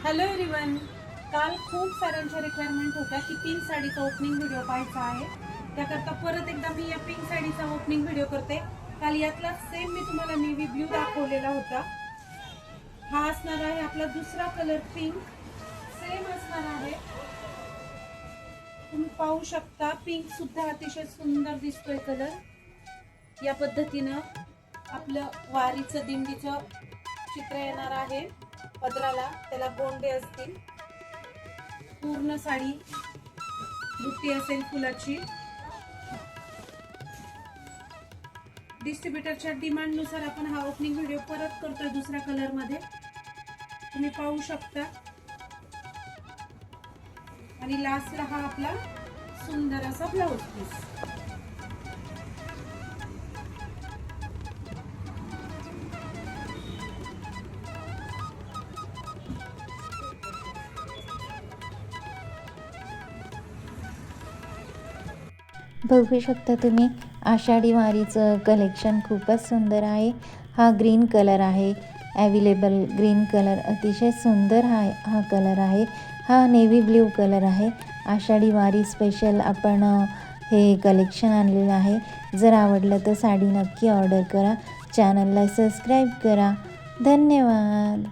Hello everyone. काल खूप साऱ्यांच्या requirement होत्या की पिंक साडीचा ओपनिंग व्हिडिओ पाहायचा आहे. त्याकरता परत एकदा मी या पिंक साडीचा ओपनिंग व्हिडिओ करते. काल यातला सेम मी तुम्हाला नेव्ही ब्ल्यू दाखवलेला होता. हा असणार आहे आपला दुसरा कलर. पिंक सेम असणार आहे. तुम्ही पाहू शकता पिंक सुद्धा अतिशय सुंदर दिसतोय कलर. या पद्धतीनं आपलं वारीचं दिंडीचं चित्र येणार आहे. पदराला त्याला गोंडे असतील. पूर्ण साडी बुट्टी असेल फुलाची. डिस्ट्रीब्युटरच्या डिमांड नुसार आपण हा ओपनिंग व्हिडिओ परत करतोय दुसऱ्या कलर मध्ये. तुम्ही पाहू शकता. आणि लास्टला हा आपला सुंदर असा ब्लाउज पीस. बघू शकता तुम्ही आषाढी वारीचं कलेक्शन खूपच सुंदर आहे. हा ग्रीन कलर आहे. अवेलेबल ग्रीन कलर अतिशय सुंदर हा कलर आहे. हा नेव्ही ब्ल्यू कलर आहे. आषाढी वारी स्पेशल आपण हे कलेक्शन आणलेलं आहे. जर आवडलं तर साडी नक्की ऑर्डर करा. चॅनलला सबस्क्राईब करा. धन्यवाद.